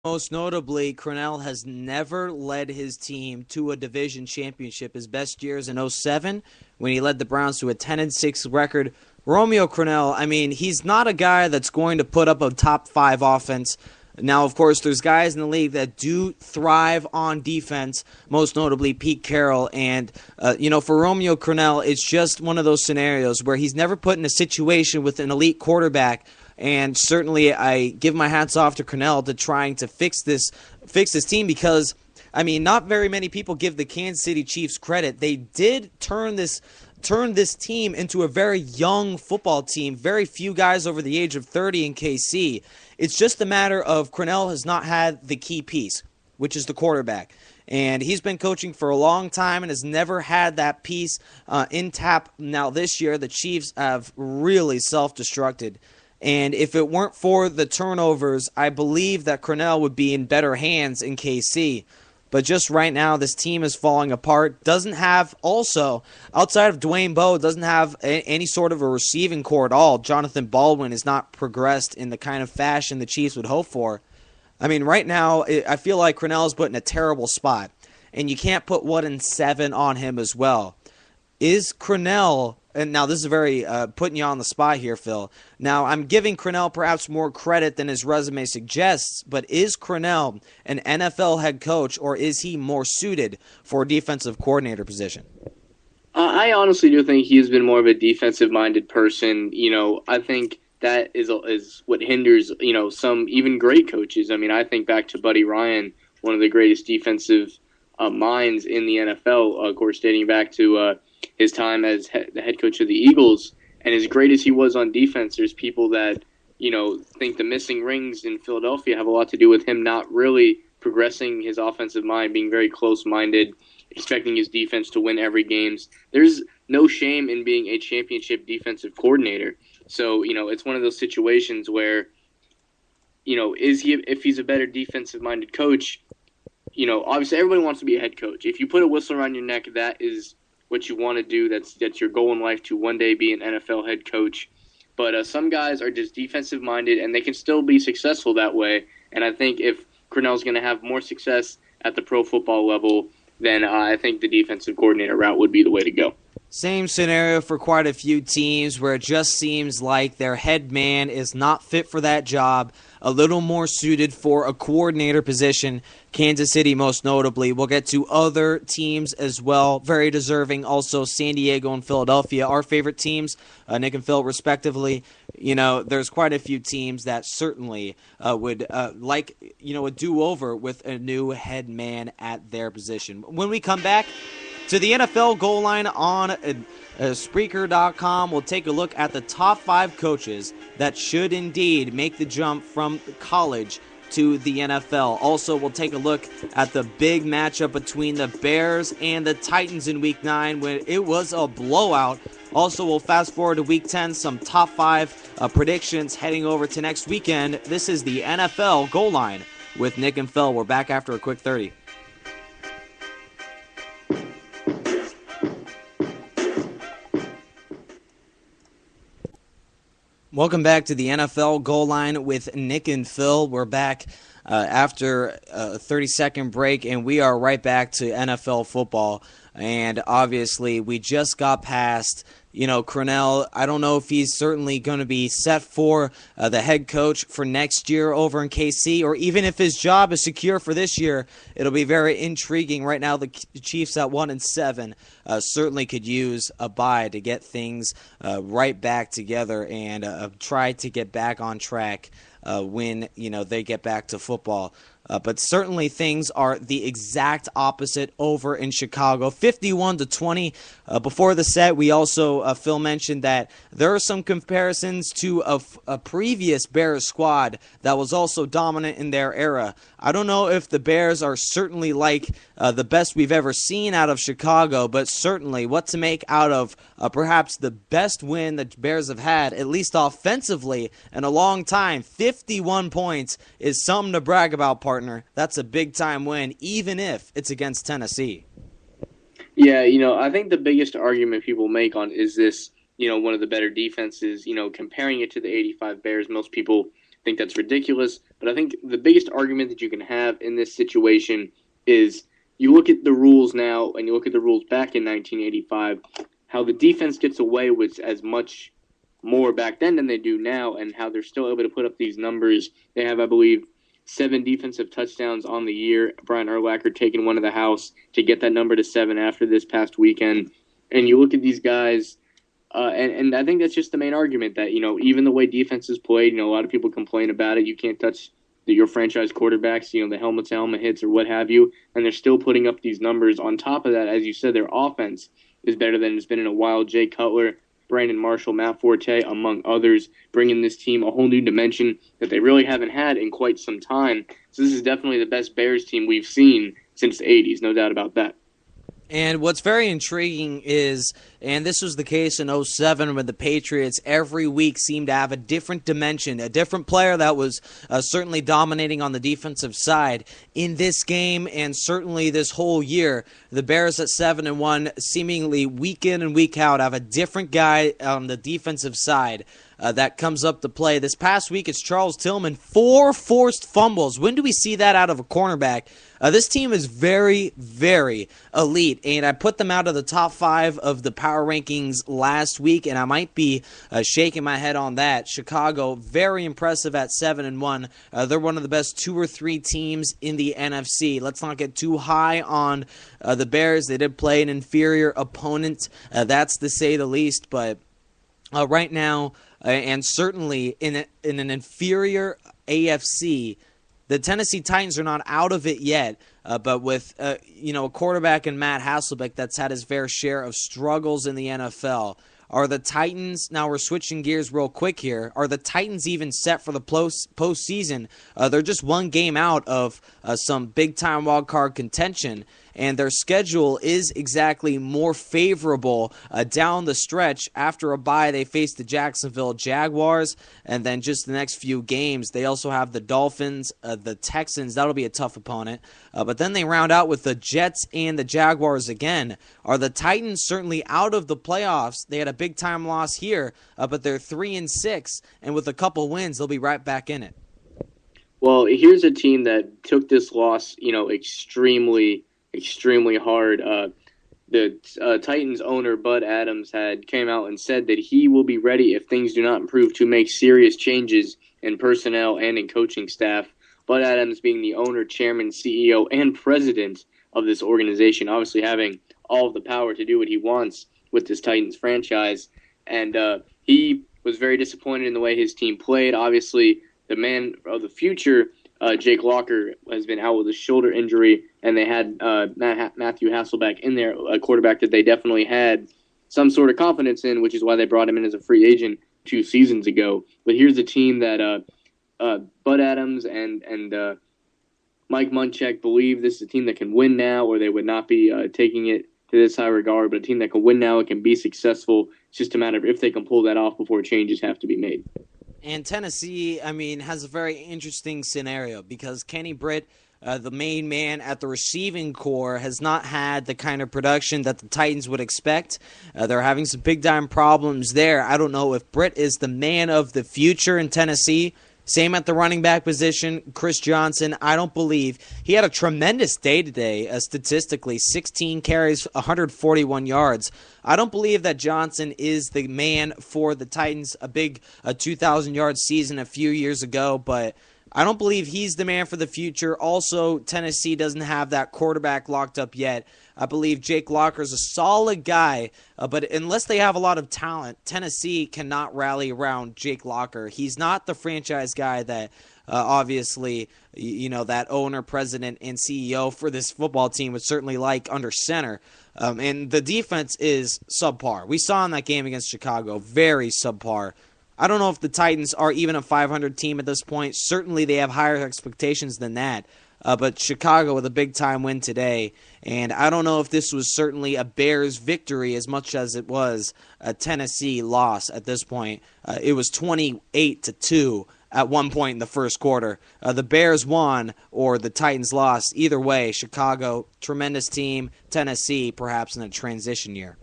Most notably, Cornell has never led his team to a division championship. His best years in '07 when he led the Browns to a 10-6 record. Romeo Cornell, I mean, he's not a guy that's going to put up a top 5 offense. Now, of course, there's guys in the league that do thrive on defense, most notably Pete Carroll. And, for Romeo Cornell, it's just one of those scenarios where he's never put in a situation with an elite quarterback. And certainly I give my hats off to Cornell to trying to fix this team because, I mean, not very many people give the Kansas City Chiefs credit. They did turn this team into a very young football team, very few guys over the age of 30 in KC. It's just a matter of Cornell has not had the key piece, which is the quarterback. And he's been coaching for a long time and has never had that piece in tap. Now this year, the Chiefs have really self-destructed. And if it weren't for the turnovers, I believe that Cornell would be in better hands in KC. But just right now, this team is falling apart. Doesn't have, also, outside of Dwayne Bowe, doesn't have any sort of a receiving core at all. Jonathan Baldwin has not progressed in the kind of fashion the Chiefs would hope for. I mean, right now, I feel like Cornell's put in a terrible spot. And you can't put 1-7 on him as well. Is Cornell... And now this is very putting you on the spot here, Phil. Now, I'm giving Cornell perhaps more credit than his resume suggests, but is Cornell an NFL head coach, or is he more suited for a defensive coordinator position? I honestly do think he has been more of a defensive-minded person. I think that is what hinders, some even great coaches. I mean, I think back to Buddy Ryan, one of the greatest defensive minds in the NFL, of course, dating back to his time as the head coach of the Eagles. And as great as he was on defense, there's people that, think the missing rings in Philadelphia have a lot to do with him not really progressing his offensive mind, being very close-minded, expecting his defense to win every game. There's no shame in being a championship defensive coordinator. So, it's one of those situations where, if he's a better defensive-minded coach, obviously everybody wants to be a head coach. If you put a whistle around your neck, that is what you want to do. That's your goal in life, to one day be an NFL head coach. But some guys are just defensive-minded, and they can still be successful that way. And I think if Cornell's going to have more success at the pro football level, then I think the defensive coordinator route would be the way to go. Same scenario for quite a few teams where it just seems like their head man is not fit for that job, a little more suited for a coordinator position. Kansas City most notably. We'll get to other teams as well, very deserving. Also San Diego and Philadelphia, our favorite teams, Nick and Phil respectively. There's quite a few teams that certainly would like a do-over with a new head man at their position. When we come back to the NFL goal line on Spreaker.com, we'll take a look at the top 5 coaches that should indeed make the jump from college to the NFL. Also, we'll take a look at the big matchup between the Bears and the Titans in Week 9 when it was a blowout. Also, we'll fast forward to Week 10, some top 5 predictions heading over to next weekend. This is the NFL goal line with Nick and Phil. We're back after a quick 30. Welcome back to the NFL goal line with Nick and Phil. We're back after a 30-second break, and we are right back to NFL football. And obviously, we just got past, Cornell. I don't know if he's certainly going to be set for the head coach for next year over in KC, or even if his job is secure for this year. It'll be very intriguing. Right now, the Chiefs at 1-7 certainly could use a bye to get things right back together and try to get back on track when they get back to football. But certainly things are the exact opposite over in Chicago, 51-20. Before the set, we also, Phil mentioned that there are some comparisons to a previous Bears squad that was also dominant in their era. I don't know if the Bears are certainly like the best we've ever seen out of Chicago, but certainly what to make out of perhaps the best win that Bears have had, at least offensively, in a long time. 51 points is something to brag about, partner. That's a big-time win, even if it's against Tennessee. Yeah, I think the biggest argument people make on is this, one of the better defenses, comparing it to the 85 Bears. Most people think that's ridiculous. But I think the biggest argument that you can have in this situation is you look at the rules now and you look at the rules back in 1985, how the defense gets away with as much more back then than they do now, and how they're still able to put up these numbers. They have, I believe, 7 defensive touchdowns on the year. Brian Urlacher taking one of the house to get that number to 7 after this past weekend. And you look at these guys, and I think that's just the main argument that, even the way defense is played, a lot of people complain about it. You can't touch your franchise quarterbacks, the helmet-to-helmet hits or what have you, and they're still putting up these numbers. On top of that, as you said, their offense is better than it's been in a while. Jay Cutler, Brandon Marshall, Matt Forte, among others, bringing this team a whole new dimension that they really haven't had in quite some time. So this is definitely the best Bears team we've seen since the 80s, no doubt about that. And what's very intriguing is, and this was the case in 2007 when the Patriots every week seemed to have a different dimension, a different player that was certainly dominating on the defensive side. In this game and certainly this whole year, the Bears at 7-1 seemingly week in and week out have a different guy on the defensive side that comes up to play. This past week, it's Charles Tillman, 4 forced fumbles. When do we see that out of a cornerback? This team is very, very elite, and I put them out of the top 5 of the power rankings last week, and I might be shaking my head on that. Chicago, very impressive at 7-1. They're one of the best 2 or 3 teams in the NFC. Let's not get too high on the Bears. They did play an inferior opponent. That's to say the least, but right now, and certainly in an inferior AFC, the Tennessee Titans are not out of it yet, but with a quarterback in Matt Hasselbeck that's had his fair share of struggles in the NFL. Are the Titans, now we're switching gears real quick here, are the Titans even set for the postseason? They're just one game out of some big-time wildcard contention, and their schedule is exactly more favorable down the stretch. After a bye, they face the Jacksonville Jaguars, and then just the next few games, they also have the Dolphins, the Texans. That'll be a tough opponent. But then they round out with the Jets and the Jaguars again. Are the Titans certainly out of the playoffs? They had a big-time loss here, but they're 3-6, and with a couple wins, they'll be right back in it. Well, here's a team that took this loss, extremely hard. The Titans owner, Bud Adams, came out and said that he will be ready if things do not improve to make serious changes in personnel and in coaching staff. Bud Adams being the owner, chairman, CEO, and president of this organization, obviously having all of the power to do what he wants with this Titans franchise. And he was very disappointed in the way his team played. Obviously, the man of the future, Jake Locker, has been out with a shoulder injury, and they had Matthew Hasselbeck in there, a quarterback that they definitely had some sort of confidence in, which is why they brought him in as a free agent 2 seasons ago. But here's a team that Bud Adams and Mike Munchak believe this is a team that can win now, or they would not be taking it to this high regard, but a team that can win now and can be successful. It's just a matter of if they can pull that off before changes have to be made. And Tennessee, has a very interesting scenario because Kenny Britt, the main man at the receiving core, has not had the kind of production that the Titans would expect. They're having some big-time problems there. I don't know if Britt is the man of the future in Tennessee. Same at the running back position, Chris Johnson. I don't believe he had a tremendous day today, statistically, 16 carries, 141 yards. I don't believe that Johnson is the man for the Titans, a big 2,000-yard season a few years ago, but I don't believe he's the man for the future. Also, Tennessee doesn't have that quarterback locked up yet. I believe Jake Locker is a solid guy, but unless they have a lot of talent, Tennessee cannot rally around Jake Locker. He's not the franchise guy that obviously, that owner, president, and CEO for this football team would certainly like under center. And the defense is subpar. We saw in that game against Chicago, very subpar. I don't know if the Titans are even a 500 team at this point. Certainly they have higher expectations than that. But Chicago with a big-time win today. And I don't know if this was certainly a Bears victory as much as it was a Tennessee loss at this point. It was 28-2 at one point in the first quarter. The Bears won or the Titans lost. Either way, Chicago, tremendous team. Tennessee, perhaps in a transition year.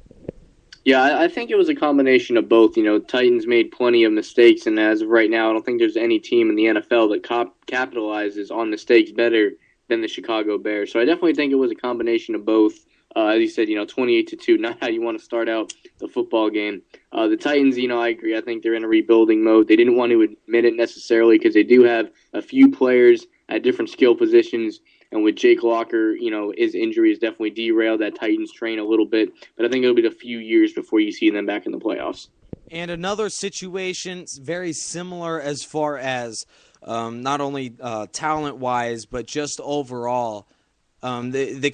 Yeah, I think it was a combination of both. Titans made plenty of mistakes, and as of right now, I don't think there's any team in the NFL that capitalizes on mistakes better than the Chicago Bears. So I definitely think it was a combination of both. As you said, 28-2, not how you want to start out the football game. The Titans, I agree. I think they're in a rebuilding mode. They didn't want to admit it necessarily because they do have a few players at different skill positions. And with Jake Locker, his injury has definitely derailed that Titans train a little bit. But I think it'll be a few years before you see them back in the playoffs. And another situation very similar as far as not only talent-wise, but just overall. The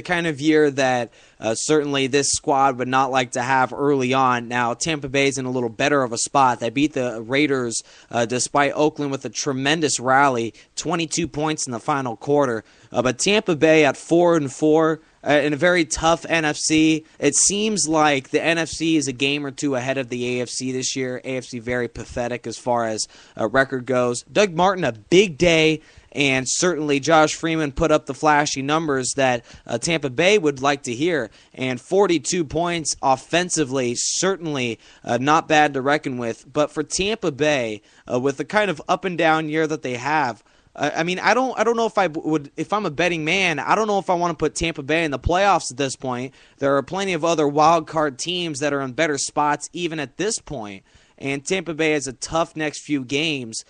kind of year that certainly this squad would not like to have early on. Now Tampa Bay's in a little better of a spot. They beat the Raiders despite Oakland with a tremendous rally, 22 points in the final quarter. But Tampa Bay at 4-4 in a very tough NFC. It seems like the NFC is a game or two ahead of the AFC this year. AFC very pathetic as far as record goes. Doug Martin, a big day. And certainly Josh Freeman put up the flashy numbers that Tampa Bay would like to hear. And 42 points offensively, certainly not bad to reckon with. But for Tampa Bay, with the kind of up and down year that they have, I don't know if I would, if I'm a betting man, I don't know if I want to put Tampa Bay in the playoffs at this point. There are plenty of other wild card teams that are in better spots even at this point. And Tampa Bay has a tough next few games.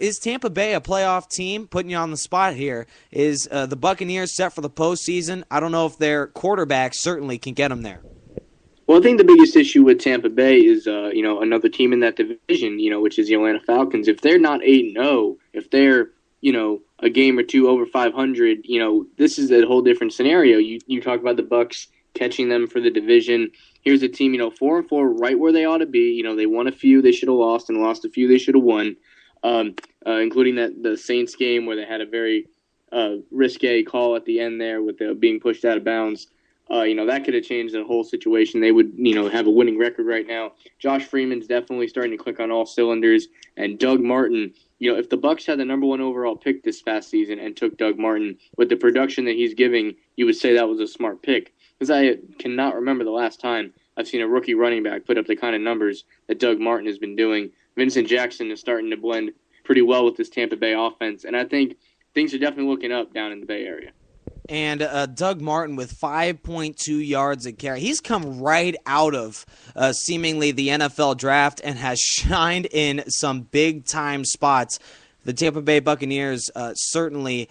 Is Tampa Bay a playoff team? Putting you on the spot here. Is the Buccaneers set for the postseason? I don't know if their quarterback certainly can get them there. Well, I think the biggest issue with Tampa Bay is, another team in that division, which is the Atlanta Falcons. If they're not 8-0, if they're, a game or two over 500, this is a whole different scenario. You talk about the Bucs catching them for the division. Here's a team, 4-4, right where they ought to be. They won a few they should have lost, and lost a few they should have won, including the Saints game where they had a very risque call at the end there with being pushed out of bounds. That could have changed the whole situation. They would, have a winning record right now. Josh Freeman's definitely starting to click on all cylinders, and Doug Martin. If the Bucs had the number 1 overall pick this past season and took Doug Martin with the production that he's giving, you would say that was a smart pick. Because I cannot remember the last time I've seen a rookie running back put up the kind of numbers that Doug Martin has been doing. Vincent Jackson is starting to blend pretty well with this Tampa Bay offense, and I think things are definitely looking up down in the Bay Area. And Doug Martin with 5.2 yards a carry. He's come right out of seemingly the NFL draft and has shined in some big-time spots. The Tampa Bay Buccaneers certainly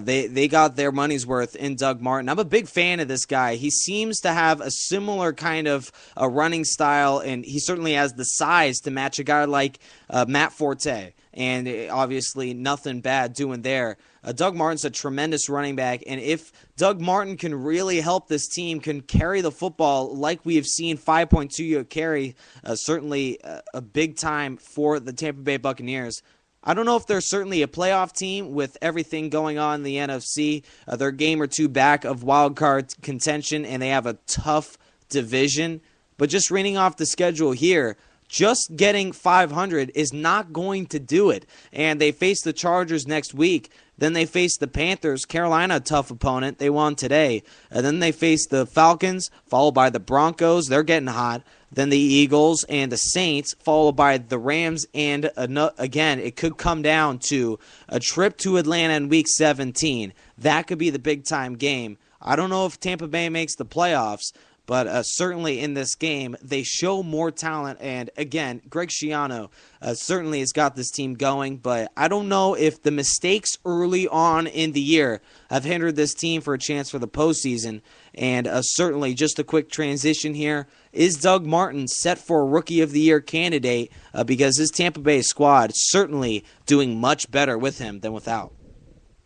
they got their money's worth in Doug Martin. I'm a big fan of this guy. He seems to have a similar kind of running style, and he certainly has the size to match a guy like Matt Forte. And obviously nothing bad doing there. Doug Martin's a tremendous running back, and if Doug Martin can really help this team, can carry the football like we have seen 5.2 year carry, certainly a big time for the Tampa Bay Buccaneers. I don't know if they're certainly a playoff team with everything going on in the NFC. They're a game or two back of wild card contention, and they have a tough division. But just reading off the schedule here, just getting 500 is not going to do it. And they face the Chargers next week. Then they face the Panthers. Carolina, a tough opponent. They won today. And then they face the Falcons, followed by the Broncos. They're getting hot. Then the Eagles and the Saints, followed by the Rams. And again, it could come down to a trip to Atlanta in Week 17. That could be the big-time game. I don't know if Tampa Bay makes the playoffs, but certainly in this game, they show more talent. And again, Greg Schiano certainly has got this team going. But I don't know if the mistakes early on in the year have hindered this team for a chance for the postseason. And certainly just a quick transition here. Is Doug Martin set for a Rookie of the Year candidate? Because his Tampa Bay squad is certainly doing much better with him than without.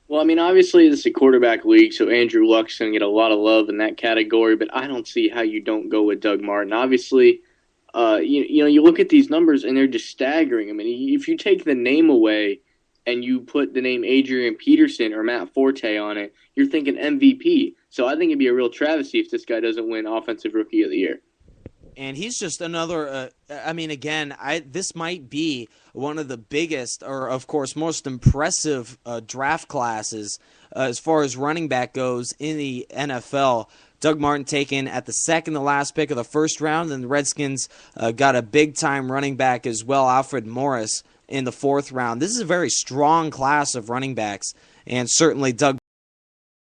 Well, obviously this is a quarterback league, so Andrew Luck's going to get a lot of love in that category, but I don't see how you don't go with Doug Martin. Obviously, you look at these numbers, and they're just staggering. If you take the name away and you put the name Adrian Peterson or Matt Forte on it, you're thinking MVP. So I think it'd be a real travesty if this guy doesn't win Offensive Rookie of the Year. And he's just another, this might be one of the biggest or, of course, most impressive draft classes as far as running back goes in the NFL. Doug Martin taken at the second to last pick of the first round, and the Redskins got a big-time running back as well, Alfred Morris, in the fourth round. This is a very strong class of running backs, and certainly Doug